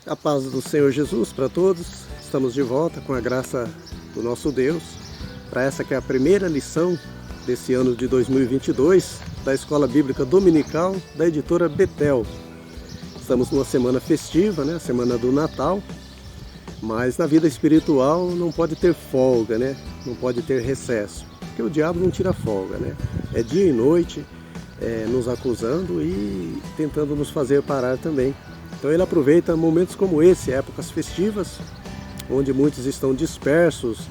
A paz do Senhor Jesus para todos. Estamos de volta com a graça do nosso Deus para essa que é a primeira lição desse ano de 2022 da Escola Bíblica Dominical da editora Betel. Estamos numa semana festiva, né? A semana do Natal, mas na vida espiritual não pode ter folga, né? Não pode ter recesso, porque o diabo não tira folga, né? É dia e noite nos acusando e tentando nos fazer parar também. Então ele aproveita momentos como esse, épocas festivas, onde muitos estão dispersos,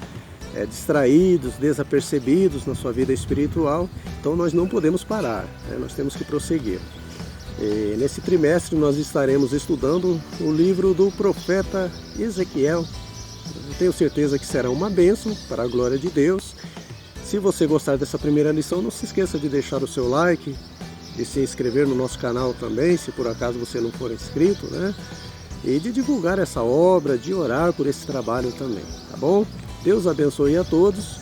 distraídos, desapercebidos na sua vida espiritual. Então nós não podemos parar, né? Nós temos que prosseguir. E nesse trimestre nós estaremos estudando o livro do profeta Ezequiel. Eu tenho certeza que será uma bênção para a glória de Deus. Se você gostar dessa primeira lição, não se esqueça de deixar o seu like, de se inscrever no nosso canal também, se por acaso você não for inscrito, né? E de divulgar essa obra, de orar por esse trabalho também, tá bom? Deus abençoe a todos.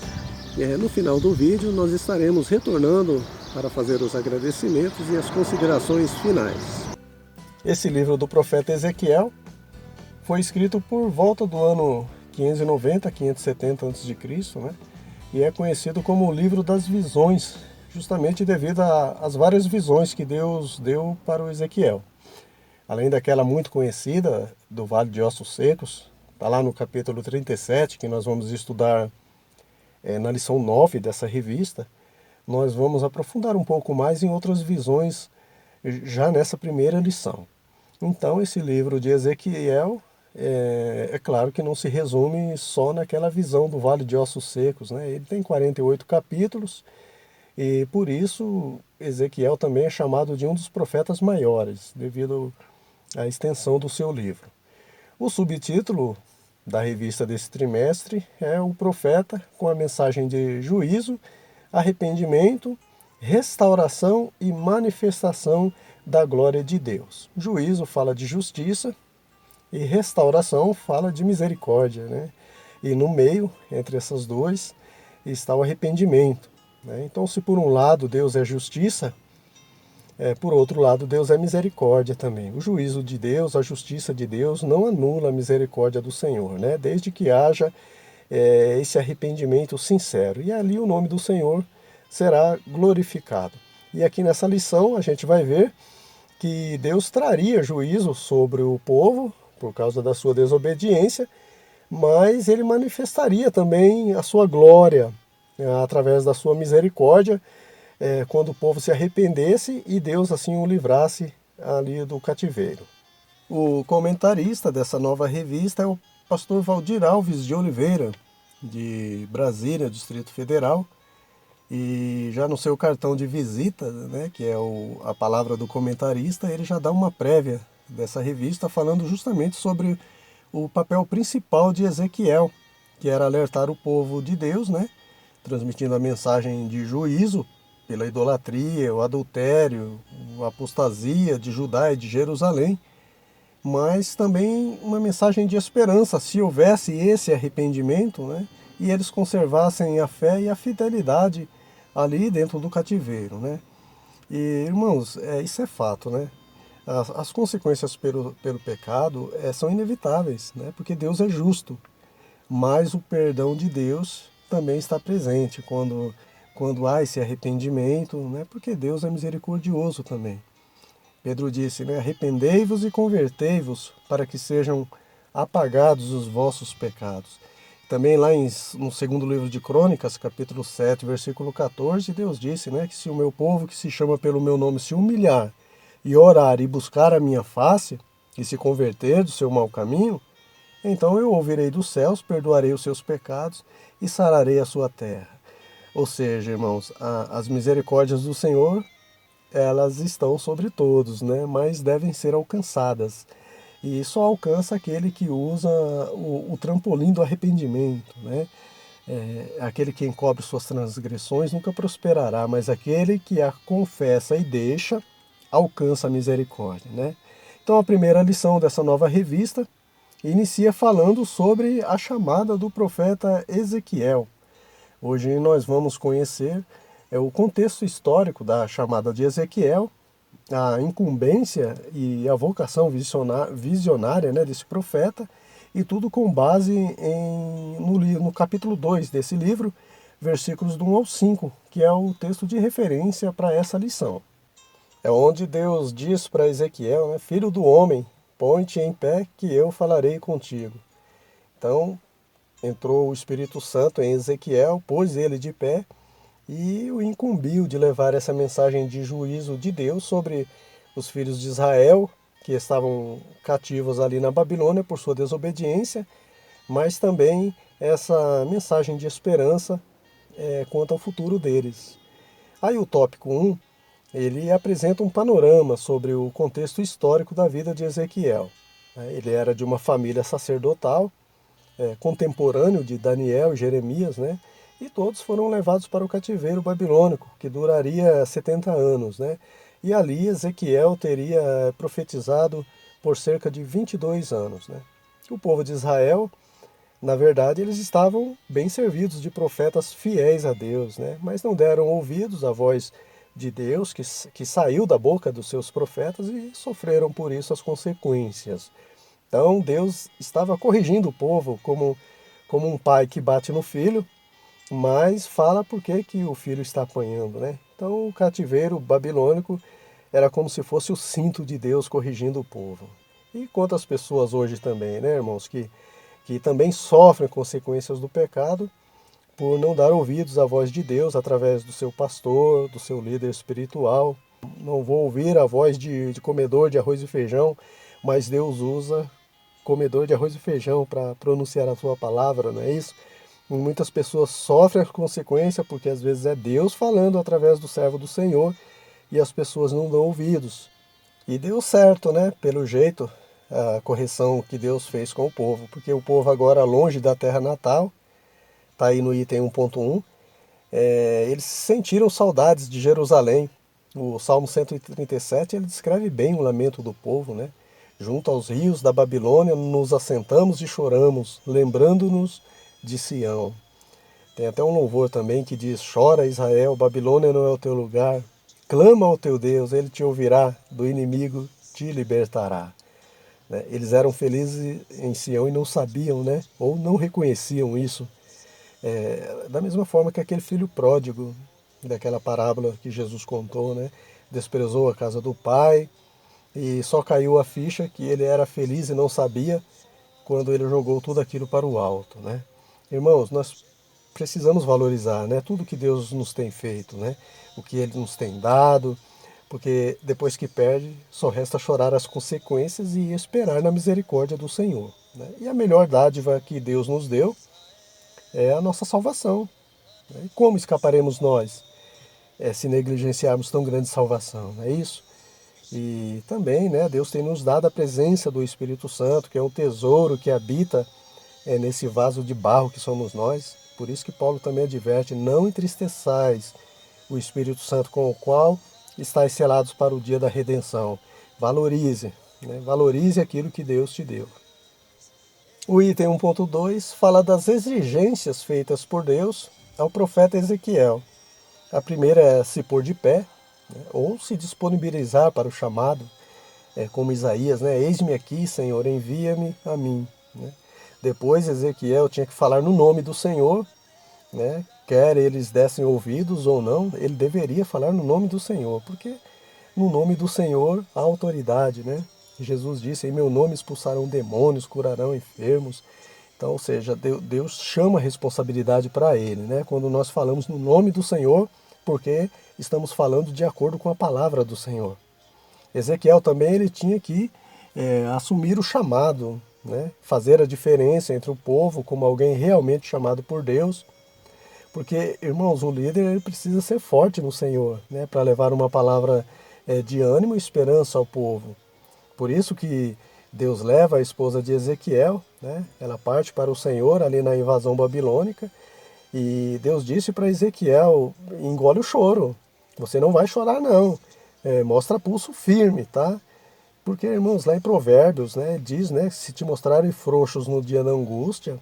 No final do vídeo nós estaremos retornando para fazer os agradecimentos e as considerações finais. Esse livro do profeta Ezequiel foi escrito por volta do ano 590, 570 a.C., né? E é conhecido como o livro das visões, justamente devido às várias visões que Deus deu para o Ezequiel. Além daquela muito conhecida do Vale de Ossos Secos, está lá no capítulo 37, que nós vamos estudar na lição 9 dessa revista, nós vamos aprofundar um pouco mais em outras visões já nessa primeira lição. Então esse livro de Ezequiel, é claro que não se resume só naquela visão do Vale de Ossos Secos, né? Ele tem 48 capítulos e por isso Ezequiel também é chamado de um dos profetas maiores, devido à extensão do seu livro. O subtítulo da revista desse trimestre é O Profeta com a mensagem de juízo, arrependimento, restauração e manifestação da glória de Deus. Juízo fala de justiça e restauração fala de misericórdia, né? E no meio, entre essas duas, está o arrependimento, né? Então, se por um lado Deus é justiça, por outro lado Deus é misericórdia também. O juízo de Deus, a justiça de Deus não anula a misericórdia do Senhor, né? Desde que haja esse arrependimento sincero. E ali o nome do Senhor será glorificado. E aqui nessa lição a gente vai ver que Deus traria juízo sobre o povo por causa da sua desobediência, mas ele manifestaria também a sua glória através da sua misericórdia quando o povo se arrependesse e Deus assim o livrasse ali do cativeiro. O comentarista dessa nova revista é o pastor Valdir Alves de Oliveira, de Brasília, Distrito Federal, e já no seu cartão de visita, né, que é a palavra do comentarista, ele já dá uma prévia dessa revista falando justamente sobre o papel principal de Ezequiel, que era alertar o povo de Deus, né, transmitindo a mensagem de juízo pela idolatria, o adultério, a apostasia de Judá e de Jerusalém, mas também uma mensagem de esperança, se houvesse esse arrependimento, né, e eles conservassem a fé e a fidelidade ali dentro do cativeiro, né. E, irmãos, isso é fato, né. As consequências pelo pecado são inevitáveis, né, porque Deus é justo, mas o perdão de Deus também está presente quando há esse arrependimento, né, porque Deus é misericordioso também. Pedro disse, né, arrependei-vos e convertei-vos para que sejam apagados os vossos pecados. Também lá no segundo livro de Crônicas, capítulo 7, versículo 14, Deus disse, né, que se o meu povo que se chama pelo meu nome se humilhar e orar e buscar a minha face e se converter do seu mau caminho, então eu ouvirei dos céus, perdoarei os seus pecados e sararei a sua terra. Ou seja, irmãos, as misericórdias do Senhor, elas estão sobre todos, né? Mas devem ser alcançadas. E só alcança aquele que usa o trampolim do arrependimento, né? Aquele que encobre suas transgressões nunca prosperará, mas aquele que a confessa e deixa, alcança a misericórdia, né? Então a primeira lição dessa nova revista inicia falando sobre a chamada do profeta Ezequiel. Hoje nós vamos conhecer o contexto histórico da chamada de Ezequiel a incumbência e a vocação visionária, né, desse profeta, e tudo com base no capítulo 2 desse livro, versículos do 1 ao 5, que é o texto de referência para essa lição. É onde Deus diz para Ezequiel, né, filho do homem, põe-te em pé que eu falarei contigo. Então, entrou o Espírito Santo em Ezequiel, pôs ele de pé e o incumbiu de levar essa mensagem de juízo de Deus sobre os filhos de Israel, que estavam cativos ali na Babilônia por sua desobediência, mas também essa mensagem de esperança quanto ao futuro deles. Aí o tópico 1, ele apresenta um panorama sobre o contexto histórico da vida de Ezequiel. Ele era de uma família sacerdotal, contemporâneo de Daniel e Jeremias, né? E todos foram levados para o cativeiro babilônico, que duraria 70 anos, né? E ali Ezequiel teria profetizado por cerca de 22 anos, né? O povo de Israel, na verdade, eles estavam bem servidos de profetas fiéis a Deus, né? Mas não deram ouvidos à voz de Deus que saiu da boca dos seus profetas e sofreram por isso as consequências. Então Deus estava corrigindo o povo como um pai que bate no filho, mas fala por que o filho está apanhando, né? Então o cativeiro babilônico era como se fosse o cinto de Deus corrigindo o povo. E quantas pessoas hoje também, né, irmãos, que também sofrem consequências do pecado por não dar ouvidos à voz de Deus através do seu pastor, do seu líder espiritual. Não vou ouvir a voz de comedor de arroz e feijão, mas Deus usa comedor de arroz e feijão para pronunciar a sua palavra, não é isso? E muitas pessoas sofrem a consequência porque às vezes é Deus falando através do servo do Senhor e as pessoas não dão ouvidos. E deu certo, né? Pelo jeito, a correção que Deus fez com o povo, porque o povo agora longe da terra natal, está aí no item 1.1, eles sentiram saudades de Jerusalém. O Salmo 137 ele descreve bem o lamento do povo, né? Junto aos rios da Babilônia nos assentamos e choramos, lembrando-nos de Sião. Tem até um louvor também que diz: chora Israel, Babilônia não é o teu lugar, clama ao teu Deus, ele te ouvirá, do inimigo te libertará. Eles eram felizes em Sião e não sabiam, né? Ou não reconheciam isso. Da mesma forma que aquele filho pródigo daquela parábola que Jesus contou, né? Desprezou a casa do pai e só caiu a ficha que ele era feliz e não sabia quando ele jogou tudo aquilo para o alto, né? Irmãos, nós precisamos valorizar, né, tudo que Deus nos tem feito, né, o que Ele nos tem dado, porque depois que perde, só resta chorar as consequências e esperar na misericórdia do Senhor, né? E a melhor dádiva que Deus nos deu é a nossa salvação, né? E como escaparemos nós se negligenciarmos tão grande salvação, não é isso? E também, né, Deus tem nos dado a presença do Espírito Santo, que é um tesouro que habita nesse vaso de barro que somos nós. Por isso que Paulo também adverte: não entristeçais o Espírito Santo com o qual estáis selados para o dia da redenção. Valorize, né? Valorize aquilo que Deus te deu. O item 1.2 fala das exigências feitas por Deus ao profeta Ezequiel. A primeira é se pôr de pé, né, ou se disponibilizar para o chamado, como Isaías, né? Eis-me aqui, Senhor, envia-me a mim, né? Depois Ezequiel tinha que falar no nome do Senhor, né? Quer eles dessem ouvidos ou não, ele deveria falar no nome do Senhor, porque no nome do Senhor há autoridade, né? Jesus disse: em meu nome expulsarão demônios, curarão enfermos. Então, ou seja, Deus chama a responsabilidade para ele, né? Quando nós falamos no nome do Senhor, porque estamos falando de acordo com a palavra do Senhor. Ezequiel também ele tinha que assumir o chamado, né? Fazer a diferença entre o povo como alguém realmente chamado por Deus, porque, irmãos, o líder ele precisa ser forte no Senhor, né? Para levar uma palavra de ânimo e esperança ao povo. Por isso que Deus leva a esposa de Ezequiel, né? Ela parte para o Senhor ali na invasão babilônica, e Deus disse para Ezequiel: engole o choro, você não vai chorar não, mostra pulso firme, tá? Porque, irmãos, lá em Provérbios, né, diz, né, que se te mostrarem frouxos no dia da angústia,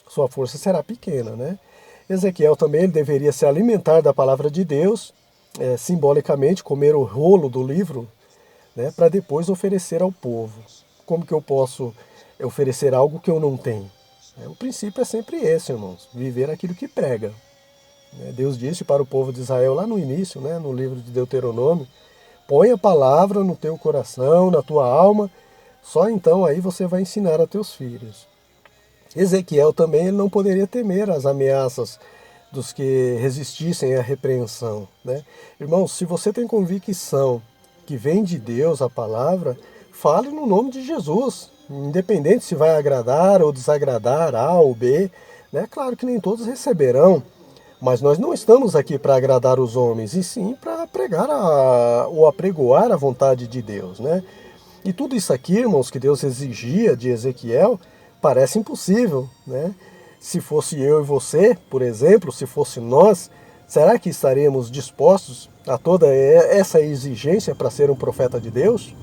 sua força será pequena, né? Ezequiel também ele deveria se alimentar da palavra de Deus, simbolicamente comer o rolo do livro, né, para depois oferecer ao povo. Como que eu posso oferecer algo que eu não tenho? O princípio é sempre esse, irmãos, viver aquilo que prega. Deus disse para o povo de Israel lá no início, né, no livro de Deuteronômio: põe a palavra no teu coração, na tua alma, só então aí você vai ensinar a teus filhos. Ezequiel também ele não poderia temer as ameaças dos que resistissem à repreensão, né? Irmãos, se você tem convicção que vem de Deus a palavra, fale no nome de Jesus, independente se vai agradar ou desagradar A ou B, né? Claro que nem todos receberão, mas nós não estamos aqui para agradar os homens, e sim para pregar ou apregoar a vontade de Deus, né? E tudo isso aqui, irmãos, que Deus exigia de Ezequiel, parece impossível, né? Se fosse eu e você, por exemplo, se fosse nós, será que estaríamos dispostos a toda essa exigência para ser um profeta de Deus?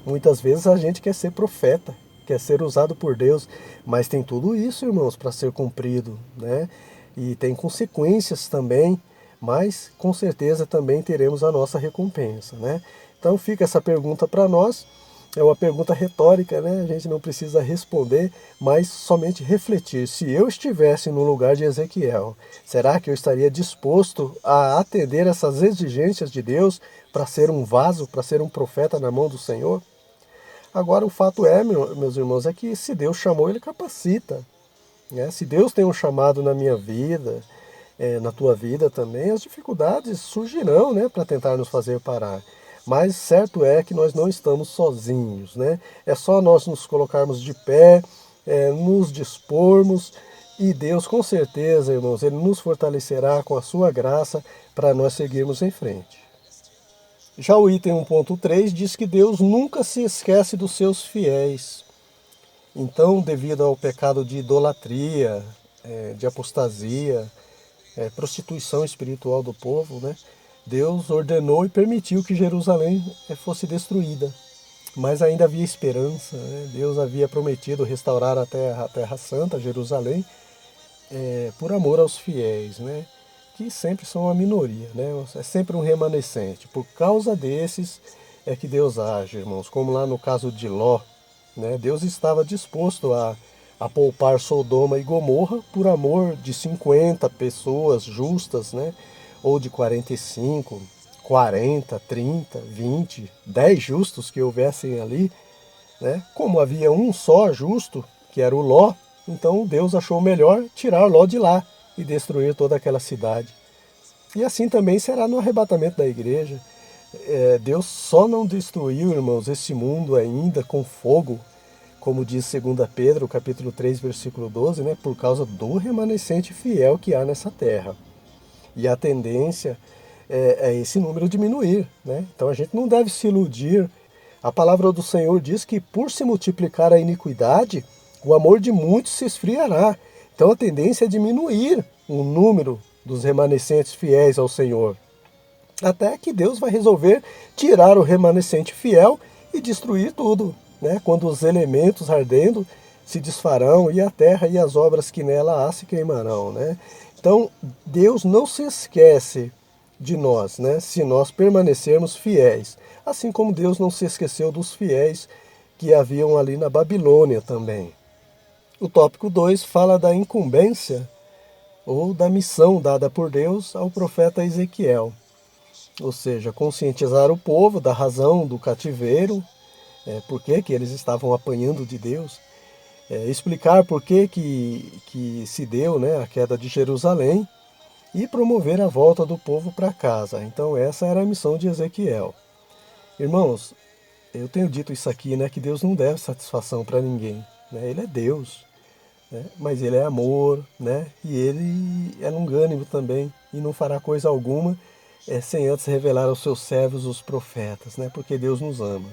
Muitas vezes a gente quer ser profeta, quer ser usado por Deus, mas tem tudo isso, irmãos, para ser cumprido, né? E tem consequências também, mas com certeza também teremos a nossa recompensa, né? Então fica essa pergunta para nós. É uma pergunta retórica, né? A gente não precisa responder, mas somente refletir. Se eu estivesse no lugar de Ezequiel, será que eu estaria disposto a atender essas exigências de Deus para ser um vaso, para ser um profeta na mão do Senhor? Agora, o fato é, meus irmãos, é que se Deus chamou, Ele capacita, né? Se Deus tem um chamado na minha vida, na tua vida também, as dificuldades surgirão, né, para tentar nos fazer parar. Mas certo é que nós não estamos sozinhos, né? É só nós nos colocarmos de pé, nos dispormos, e Deus com certeza, irmãos, Ele nos fortalecerá com a sua graça para nós seguirmos em frente. Já o item 1.3 diz que Deus nunca se esquece dos seus fiéis. Então, devido ao pecado de idolatria, de apostasia, prostituição espiritual do povo, né? Deus ordenou e permitiu que Jerusalém fosse destruída. Mas ainda havia esperança, né? Deus havia prometido restaurar a terra santa, Jerusalém, por amor aos fiéis, né? Que sempre são a minoria, né? É sempre um remanescente. Por causa desses é que Deus age, irmãos. Como lá no caso de Ló, né? Deus estava disposto a poupar Sodoma e Gomorra por amor de 50 pessoas justas, né? Ou de 45, 40, 30, 20, 10 justos que houvessem ali, né? Como havia um só justo, que era o Ló, então Deus achou melhor tirar Ló de lá e destruir toda aquela cidade. E assim também será no arrebatamento da igreja. Deus só não destruiu, irmãos, esse mundo ainda com fogo, como diz 2 Pedro, capítulo 3, versículo 12, né, por causa do remanescente fiel que há nessa terra. E a tendência é esse número diminuir, né? Então a gente não deve se iludir. A palavra do Senhor diz que por se multiplicar a iniquidade, o amor de muitos se esfriará. Então a tendência é diminuir o número dos remanescentes fiéis ao Senhor. Até que Deus vai resolver tirar o remanescente fiel e destruir tudo, né? Quando os elementos ardendo se desfarão e a terra e as obras que nela há se queimarão, né? Então, Deus não se esquece de nós, né? Se nós permanecermos fiéis. Assim como Deus não se esqueceu dos fiéis que haviam ali na Babilônia também. O tópico 2 fala da incumbência ou da missão dada por Deus ao profeta Ezequiel. Ou seja, conscientizar o povo da razão do cativeiro, por que eles estavam apanhando de Deus, explicar por que se deu, né, a queda de Jerusalém e promover a volta do povo para casa. Então essa era a missão de Ezequiel. Irmãos, eu tenho dito isso aqui, né, que Deus não deve satisfação para ninguém, né? Ele é Deus, né, mas Ele é amor, né, e Ele é longânimo também e não fará coisa alguma sem antes revelar aos seus servos, os profetas, né, porque Deus nos ama,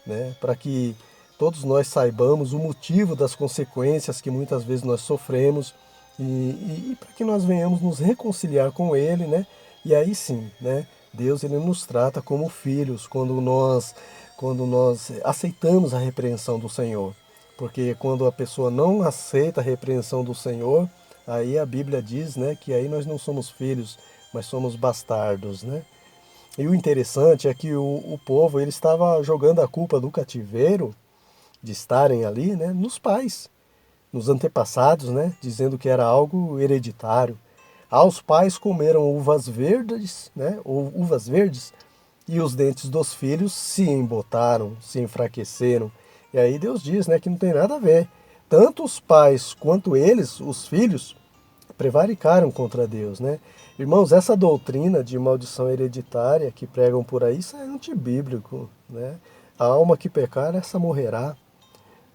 né, para que todos nós saibamos o motivo das consequências que muitas vezes nós sofremos e para que nós venhamos nos reconciliar com Ele, né? E aí sim, né? Deus ele nos trata como filhos quando nós aceitamos a repreensão do Senhor. Porque quando a pessoa não aceita a repreensão do Senhor, aí a Bíblia diz, né, que aí nós não somos filhos, mas somos bastardos, né? E o interessante é que o povo ele estava jogando a culpa do cativeiro, de estarem ali, né, nos pais, nos antepassados, né, dizendo que era algo hereditário. Aos pais comeram uvas verdes, né, ou uvas verdes, e os dentes dos filhos se embotaram, se enfraqueceram. E aí Deus diz, né, que não tem nada a ver. Tanto os pais quanto eles, os filhos, prevaricaram contra Deus, né? Irmãos, essa doutrina de maldição hereditária que pregam por aí, isso é antibíblico, né? A alma que pecar, essa morrerá.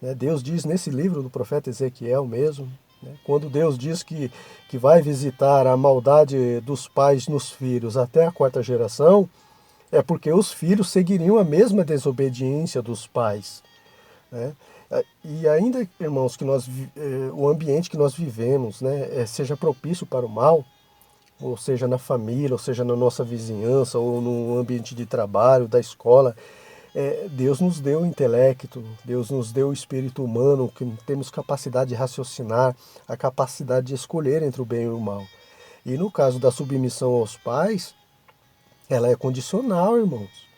Né? Deus diz nesse livro do profeta Ezequiel mesmo, né? Quando Deus diz que vai visitar a maldade dos pais nos filhos até a quarta geração, é porque os filhos seguiriam a mesma desobediência dos pais. Né? E ainda, irmãos, que o ambiente que nós vivemos, né, seja propício para o mal, ou seja na família, ou seja na nossa vizinhança, ou no ambiente de trabalho, da escola, Deus nos deu o intelecto, Deus nos deu o espírito humano, que temos capacidade de raciocinar, a capacidade de escolher entre o bem e o mal. E no caso da submissão aos pais, ela é condicional, irmãos.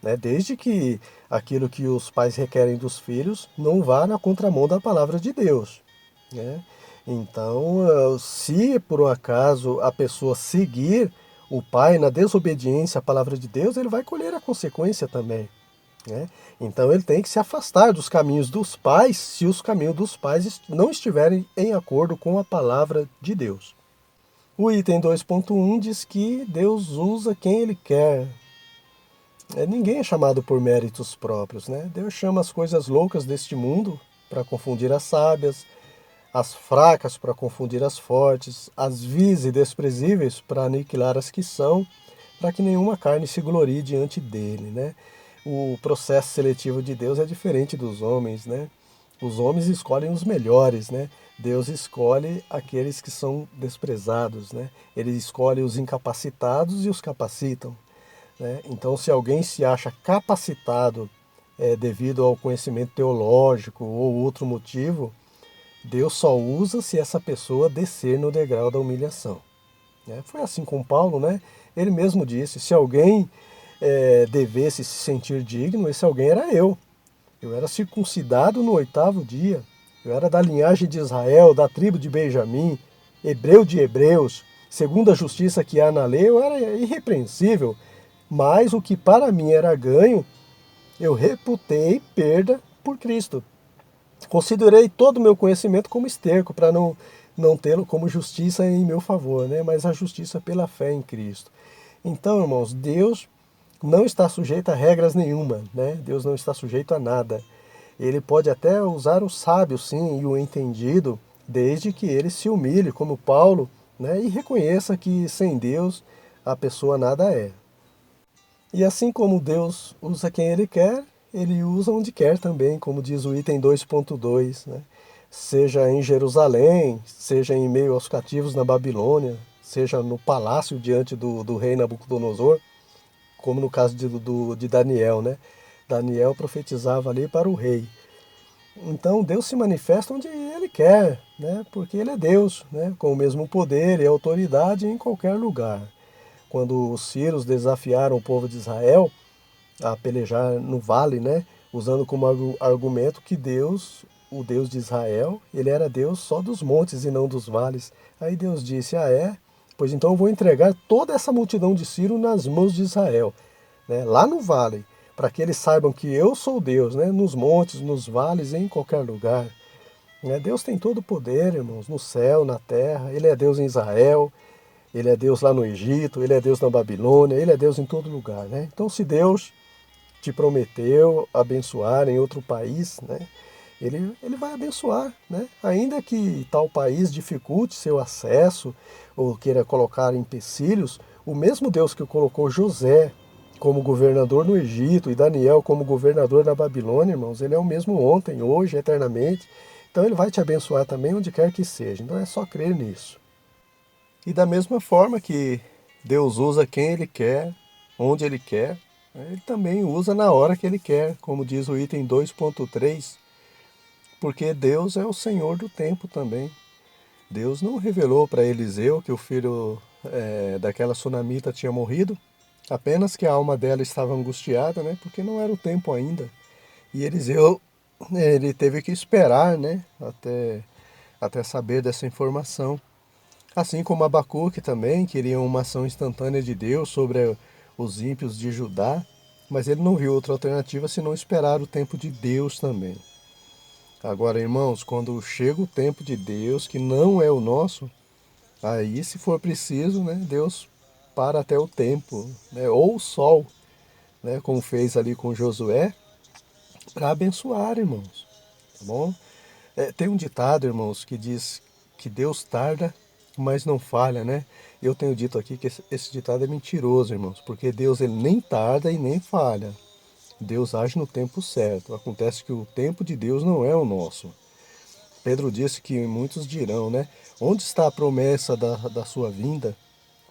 Né? Desde que aquilo que os pais requerem dos filhos não vá na contramão da palavra de Deus. Né? Então, se por um acaso a pessoa seguir o pai na desobediência à palavra de Deus, ele vai colher a consequência também. Né? Então ele tem que se afastar dos caminhos dos pais se os caminhos dos pais não estiverem em acordo com a palavra de Deus. O item 2.1 diz que Deus usa quem ele quer. Ninguém é chamado por méritos próprios, né? Deus chama as coisas loucas deste mundo para confundir as sábias, as fracas para confundir as fortes, as vis e desprezíveis para aniquilar as que são, para que nenhuma carne se glorie diante dele, né? O processo seletivo de Deus é diferente dos homens, né? Os homens escolhem os melhores, né? Deus escolhe aqueles que são desprezados, né? Ele escolhe os incapacitados e os capacitam. Né? Então, se alguém se acha capacitado devido ao conhecimento teológico ou outro motivo, Deus só usa se essa pessoa descer no degrau da humilhação. Né? Foi assim com Paulo, né? Ele mesmo disse, se alguém devesse se sentir digno, esse alguém era eu. Eu era circuncidado no 8º dia, eu era da linhagem de Israel, da tribo de Benjamim, hebreu de hebreus, segundo a justiça que há na lei, eu era irrepreensível, mas o que para mim era ganho, eu reputei perda por Cristo. Considerei todo o meu conhecimento como esterco, para não tê-lo como justiça em meu favor, né? Mas a justiça pela fé em Cristo. Então, irmãos, Deus não está sujeito a regras nenhuma, né? Deus não está sujeito a nada. Ele pode até usar o sábio, sim, e o entendido, desde que ele se humilhe, como Paulo, né? E reconheça que sem Deus a pessoa nada é. E assim como Deus usa quem Ele quer, Ele usa onde quer também, como diz o item 2.2, né? Seja em Jerusalém, seja em meio aos cativos na Babilônia, seja no palácio diante do rei Nabucodonosor, como no caso de Daniel, né? Daniel profetizava ali para o rei. Então Deus se manifesta onde Ele quer, né? Porque Ele é Deus, né? Com o mesmo poder e autoridade em qualquer lugar. Quando os sírios desafiaram o povo de Israel a pelejar no vale, né? Usando como argumento que Deus, o Deus de Israel, ele era Deus só dos montes e não dos vales. Aí Deus disse, pois então eu vou entregar toda essa multidão de sírios nas mãos de Israel, né? Lá no vale, para que eles saibam que eu sou Deus, né? Nos montes, nos vales, em qualquer lugar. Né? Deus tem todo o poder, irmãos, no céu, na terra, Ele é Deus em Israel, Ele é Deus lá no Egito, Ele é Deus na Babilônia, Ele é Deus em todo lugar, né? Então, se Deus te prometeu abençoar em outro país, né? Ele vai abençoar, né? Ainda que tal país dificulte seu acesso ou queira colocar empecilhos, o mesmo Deus que colocou José como governador no Egito e Daniel como governador na Babilônia, irmãos, ele é o mesmo ontem, hoje, eternamente. Então ele vai te abençoar também onde quer que seja. Então é só crer nisso. E da mesma forma que Deus usa quem Ele quer, onde Ele quer, Ele também usa na hora que Ele quer, como diz o item 2.3, porque Deus é o Senhor do tempo também. Deus não revelou para Eliseu que o filho daquela sunamita tinha morrido, Apenas que a alma dela estava angustiada, né? Porque não era o tempo ainda. E Eliseu, ele teve que esperar, né? Até saber dessa informação. Assim como Abacuque também queria uma ação instantânea de Deus sobre os ímpios de Judá, mas ele não viu outra alternativa senão esperar o tempo de Deus também. Agora, irmãos, quando chega o tempo de Deus, que não é o nosso, aí, se for preciso, né, Deus para até o tempo, né, ou o sol, né, como fez ali com Josué, para abençoar, irmãos. Tá bom? Tem um ditado, irmãos, que diz que Deus tarda, mas não falha, né? Eu tenho dito aqui que esse ditado é mentiroso, irmãos, porque Deus ele nem tarda e nem falha. Deus age no tempo certo. Acontece que o tempo de Deus não é o nosso. Pedro disse que muitos dirão, né? Onde está a promessa da sua vinda?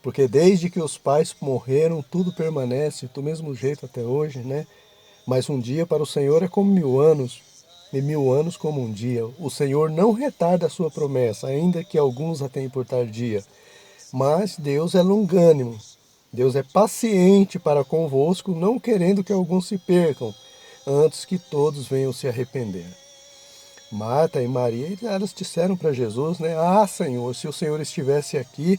Porque desde que os pais morreram, tudo permanece do mesmo jeito até hoje, né? Mas um dia para o Senhor é como 1000 anos, e 1000 anos como um dia. O Senhor não retarda a sua promessa, ainda que alguns a tenham por tardia. Mas Deus é longânimo, Deus é paciente para convosco, não querendo que alguns se percam, antes que todos venham se arrepender. Marta e Maria, elas disseram para Jesus, né? Ah, Senhor, se o Senhor estivesse aqui,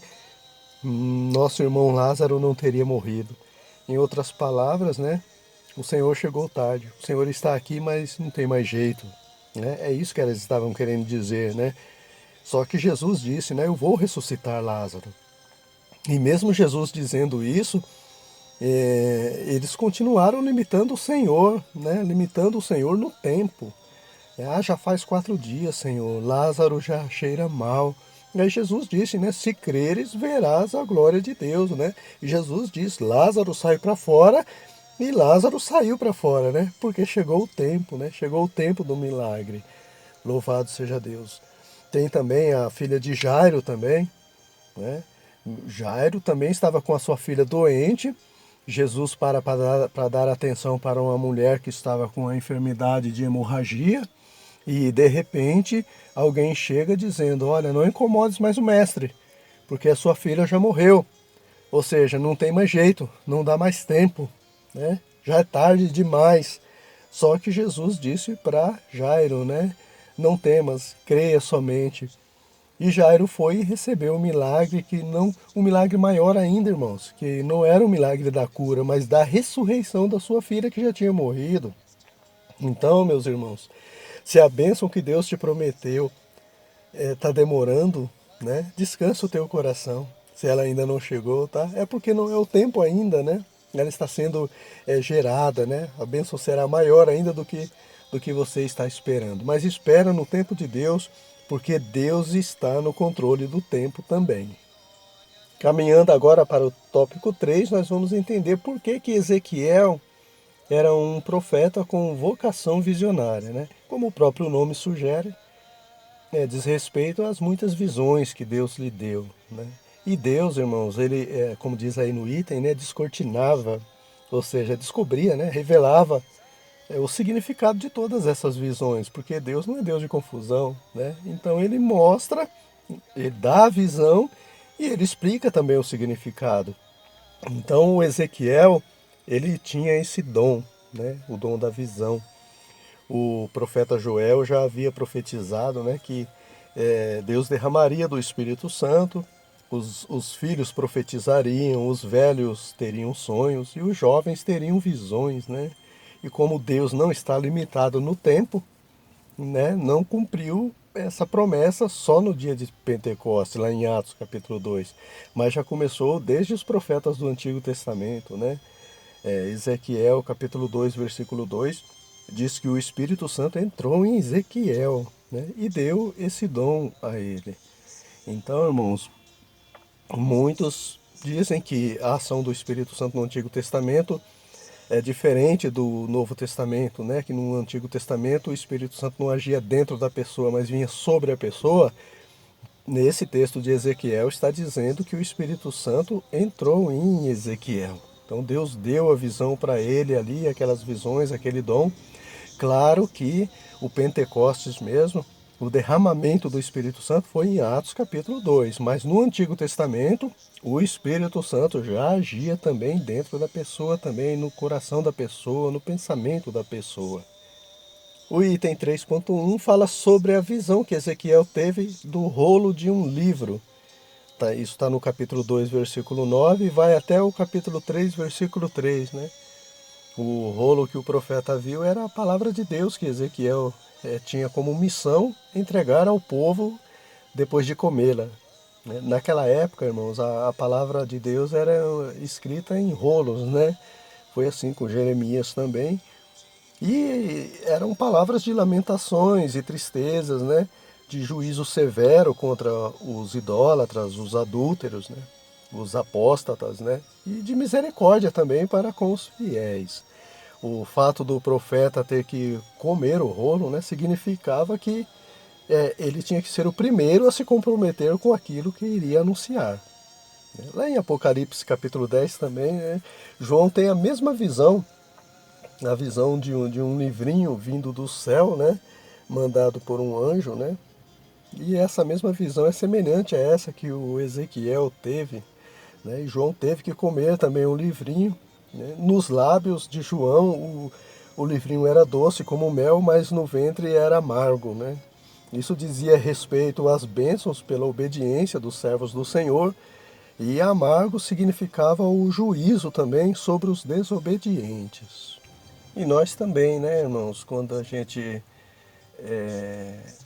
nosso irmão Lázaro não teria morrido. Em outras palavras, né? O Senhor chegou tarde. O Senhor está aqui, mas não tem mais jeito. Né? É isso que elas estavam querendo dizer, né? Só que Jesus disse, né? Eu vou ressuscitar Lázaro. E mesmo Jesus dizendo isso, eles continuaram limitando o Senhor, né? Limitando o Senhor no tempo. Ah, já faz 4 dias, Senhor. Lázaro já cheira mal. E aí Jesus disse, né? Se creres, verás a glória de Deus, né? E Jesus diz, Lázaro sai para fora. E Lázaro saiu para fora, né? Porque chegou o tempo, né? Chegou o tempo do milagre. Louvado seja Deus. Tem também a filha de Jairo também, né? Jairo também estava com a sua filha doente. Jesus para dar atenção para uma mulher que estava com a enfermidade de hemorragia. E de repente alguém chega dizendo, olha, não incomodes mais o mestre, porque a sua filha já morreu. Ou seja, não tem mais jeito, não dá mais tempo, né? Já é tarde demais. Só que Jesus disse para Jairo, né? Não temas, creia somente. E Jairo foi e recebeu um milagre que não, um milagre maior ainda, irmãos, que não era o milagre da cura, mas da ressurreição da sua filha que já tinha morrido. Então, meus irmãos, se a bênção que Deus te prometeu está demorando, né? Descansa o teu coração. Se ela ainda não chegou, tá? É porque não é o tempo ainda, né? Ela está sendo gerada, né? A bênção será maior ainda do que você está esperando. Mas espera no tempo de Deus, porque Deus está no controle do tempo também. Caminhando agora para o tópico 3, nós vamos entender por que Ezequiel era um profeta com vocação visionária, né? Como o próprio nome sugere, diz respeito às muitas visões que Deus lhe deu, né? E Deus, irmãos, ele, como diz aí no item, né, descortinava, ou seja, descobria, né, revelava o significado de todas essas visões, porque Deus não é Deus de confusão, né? Então ele mostra, ele dá a visão e ele explica também o significado. Então o Ezequiel, ele tinha esse dom, né, o dom da visão. O profeta Joel já havia profetizado, né, que Deus derramaria do Espírito Santo, os filhos profetizariam, os velhos teriam sonhos e os jovens teriam visões, né? E como Deus não está limitado no tempo, né, não cumpriu essa promessa só no dia de Pentecostes, lá em Atos capítulo 2, mas já começou desde os profetas do Antigo Testamento, né? Ezequiel capítulo 2, versículo 2, diz que o Espírito Santo entrou em Ezequiel, né, e deu esse dom a ele. Então, irmãos, muitos dizem que a ação do Espírito Santo no Antigo Testamento é diferente do Novo Testamento, né? Que no Antigo Testamento o Espírito Santo não agia dentro da pessoa, mas vinha sobre a pessoa. Nesse texto de Ezequiel está dizendo que o Espírito Santo entrou em Ezequiel. Então Deus deu a visão para ele ali, aquelas visões, aquele dom. Claro que o Pentecostes mesmo O derramamento do Espírito Santo foi em Atos capítulo 2, mas no Antigo Testamento o Espírito Santo já agia também dentro da pessoa, também no coração da pessoa, no pensamento da pessoa. O item 3.1 fala sobre a visão que Ezequiel teve do rolo de um livro. Isso está no capítulo 2, versículo 9, e vai até o capítulo 3, versículo 3, né? O rolo que o profeta viu era a palavra de Deus que Ezequiel tinha como missão entregar ao povo depois de comê-la. Naquela época, irmãos, a palavra de Deus era escrita em rolos, né? Foi assim com Jeremias também. E eram palavras de lamentações e tristezas, né? De juízo severo contra os idólatras, os adúlteros, né? Os apóstatas, né? E de misericórdia também para com os fiéis. O fato do profeta ter que comer o rolo, né, significava que ele tinha que ser o primeiro a se comprometer com aquilo que iria anunciar. Lá em Apocalipse capítulo 10 também, né, João tem a mesma visão, a visão de um livrinho vindo do céu, né, mandado por um anjo, né, e essa mesma visão é semelhante a essa que o Ezequiel teve, né, e João teve que comer também um livrinho, né. Nos lábios de João o livrinho era doce como mel, mas no ventre era amargo, né. Isso dizia respeito às bênçãos pela obediência dos servos do Senhor, e amargo significava o juízo também sobre os desobedientes. E nós também, né, irmãos, quando a gente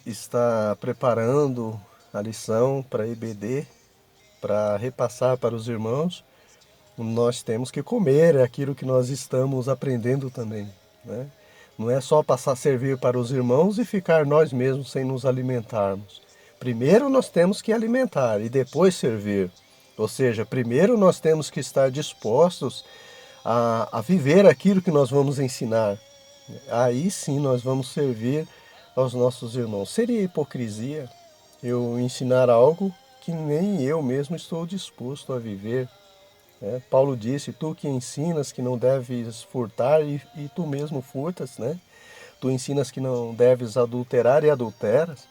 está preparando a lição para EBD, para repassar para os irmãos, nós temos que comer aquilo que nós estamos aprendendo também, né? Não é só passar a servir para os irmãos e ficar nós mesmos sem nos alimentarmos. Primeiro nós temos que alimentar e depois servir. Ou seja, primeiro nós temos que estar dispostos a viver aquilo que nós vamos ensinar. Aí sim nós vamos servir aos nossos irmãos. Seria hipocrisia eu ensinar algo que nem eu mesmo estou disposto a viver. Paulo disse, tu que ensinas que não deves furtar e tu mesmo furtas, né? Tu ensinas que não deves adulterar e adulteras.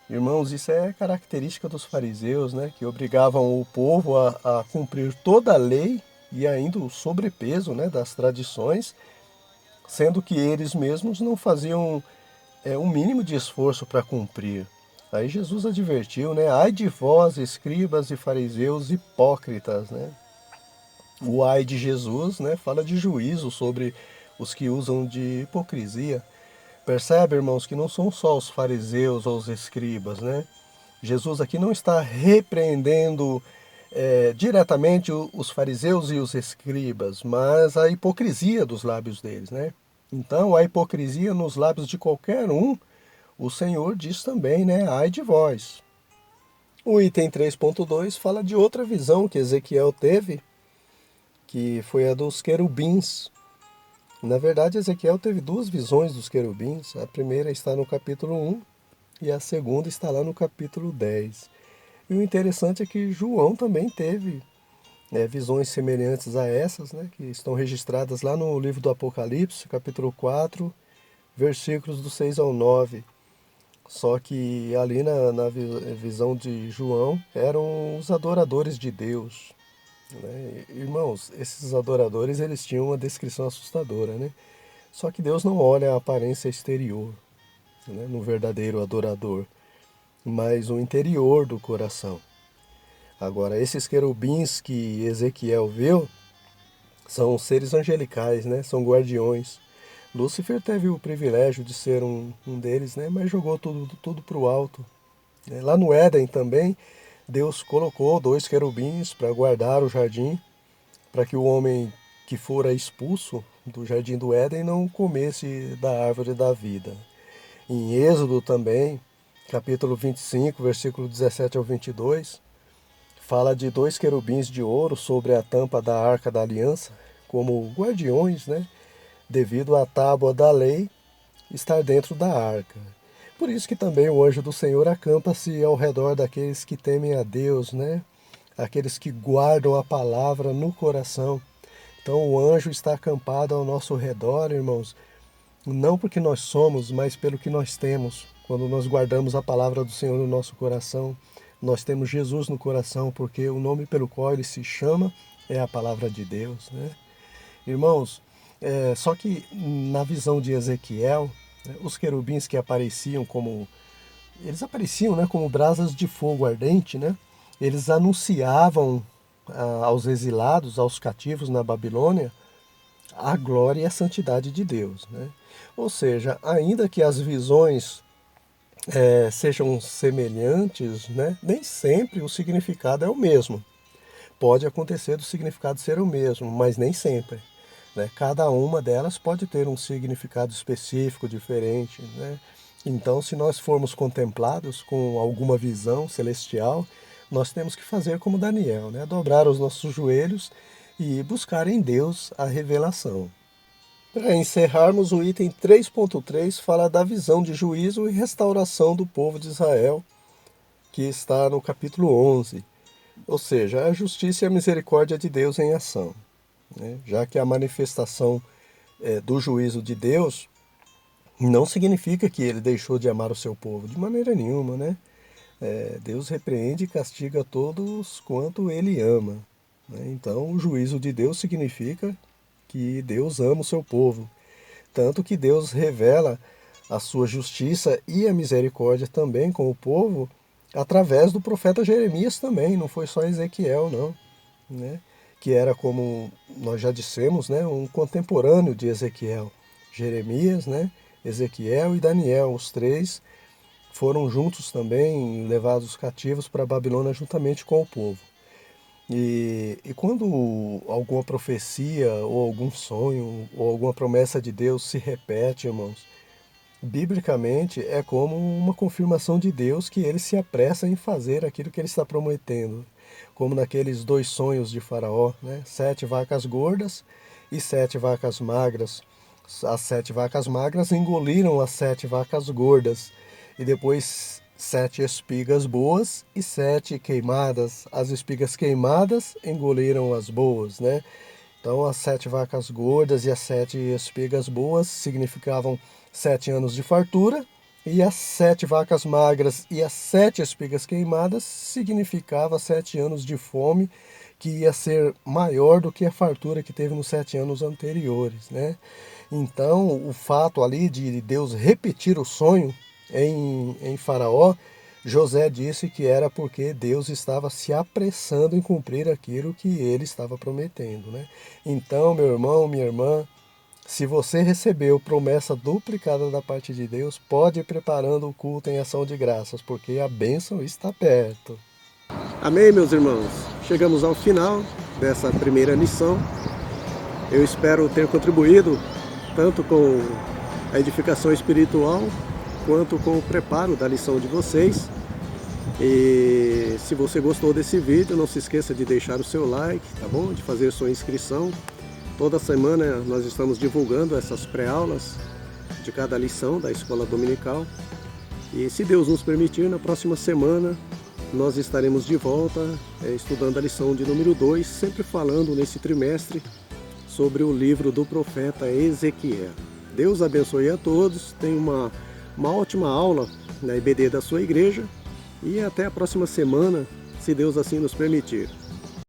Irmãos, isso é característica dos fariseus, né? Que obrigavam o povo a cumprir toda a lei e ainda o sobrepeso, né, das tradições, sendo que eles mesmos não faziam um mínimo de esforço para cumprir. Aí Jesus advertiu, né? Ai de vós, escribas e fariseus hipócritas, né? O ai de Jesus, né, fala de juízo sobre os que usam de hipocrisia. Percebe, irmãos, que não são só os fariseus ou os escribas, né? Jesus aqui não está repreendendo diretamente os fariseus e os escribas, mas a hipocrisia dos lábios deles, né? Então, a hipocrisia nos lábios de qualquer um, o Senhor diz também, né? Ai de vós. O item 3.2 fala de outra visão que Ezequiel teve, que foi a dos querubins. Na verdade, Ezequiel teve duas visões dos querubins. A primeira está no capítulo 1 e a segunda está lá no capítulo 10. E o interessante é que João também teve visões semelhantes a essas, né, que estão registradas lá no livro do Apocalipse, capítulo 4, versículos do 6 ao 9. Só que ali na visão de João eram os adoradores de Deus, né? Irmãos, esses adoradores eles tinham uma descrição assustadora, né? Só que Deus não olha a aparência exterior, né, no verdadeiro adorador, mas o interior do coração. Agora, esses querubins que Ezequiel viu são seres angelicais, né? São guardiões. Lúcifer teve o privilégio de ser um deles, né? Mas jogou tudo para o alto. Lá no Éden também, Deus colocou dois querubins para guardar o jardim, para que o homem que fora expulso do jardim do Éden não comesse da árvore da vida. Em Êxodo também, capítulo 25, versículo 17 ao 22, fala de dois querubins de ouro sobre a tampa da Arca da Aliança, como guardiões, né, devido à tábua da lei estar dentro da arca. Por isso que também o anjo do Senhor acampa-se ao redor daqueles que temem a Deus, né? Aqueles que guardam a palavra no coração. Então o anjo está acampado ao nosso redor, irmãos, não porque nós somos, mas pelo que nós temos. Quando nós guardamos a palavra do Senhor no nosso coração, nós temos Jesus no coração, porque o nome pelo qual ele se chama é a palavra de Deus, né? Irmãos, só que na visão de Ezequiel, né, os querubins que apareciam né, como brasas de fogo ardente, né? Eles anunciavam aos exilados, aos cativos na Babilônia, a glória e a santidade de Deus, né? Ou seja, ainda que as visões sejam semelhantes, né, nem sempre o significado é o mesmo. Pode acontecer do significado ser o mesmo, mas nem sempre, né? Cada uma delas pode ter um significado específico, diferente, né? Então, se nós formos contemplados com alguma visão celestial, nós temos que fazer como Daniel, né? Dobrar os nossos joelhos e buscar em Deus a revelação. Para encerrarmos, o item 3.3 fala da visão de juízo e restauração do povo de Israel, que está no capítulo 11. Ou seja, a justiça e a misericórdia de Deus em ação, né? Já que a manifestação do juízo de Deus não significa que ele deixou de amar o seu povo, de maneira nenhuma, né? Deus repreende e castiga todos quanto ele ama, né? Então, o juízo de Deus significa que Deus ama o seu povo. Tanto que Deus revela a sua justiça e a misericórdia também com o povo através do profeta Jeremias também, não foi só Ezequiel não, né? Que era, como nós já dissemos, né, um contemporâneo de Ezequiel. Jeremias, né, Ezequiel e Daniel, os três foram juntos também levados cativos para a Babilônia juntamente com o povo. E quando alguma profecia, ou algum sonho, ou alguma promessa de Deus se repete, irmãos, biblicamente é como uma confirmação de Deus que ele se apressa em fazer aquilo que ele está prometendo. Como naqueles 2 sonhos de Faraó, né? 7 vacas gordas e 7 vacas magras. As 7 vacas magras engoliram as 7 vacas gordas. E depois 7 espigas boas e 7 queimadas. As espigas queimadas engoliram as boas, né? Então as 7 vacas gordas e as 7 espigas boas significavam 7 anos de fartura, e as 7 vacas magras e as 7 espigas queimadas significava 7 anos de fome, que ia ser maior do que a fartura que teve nos 7 anos anteriores, né? Então, o fato ali de Deus repetir o sonho em Faraó, José disse que era porque Deus estava se apressando em cumprir aquilo que ele estava prometendo, né? Então, meu irmão, minha irmã, se você recebeu promessa duplicada da parte de Deus, pode ir preparando o culto em ação de graças, porque a bênção está perto. Amém, meus irmãos? Chegamos ao final dessa primeira lição. Eu espero ter contribuído tanto com a edificação espiritual, quanto com o preparo da lição de vocês. E se você gostou desse vídeo, não se esqueça de deixar o seu like, tá bom? De fazer sua inscrição. Toda semana nós estamos divulgando essas pré-aulas de cada lição da escola dominical. E se Deus nos permitir, na próxima semana nós estaremos de volta estudando a lição de número 2, sempre falando nesse trimestre sobre o livro do profeta Ezequiel. Deus abençoe a todos, tenha uma ótima aula na IBD da sua igreja e até a próxima semana, se Deus assim nos permitir.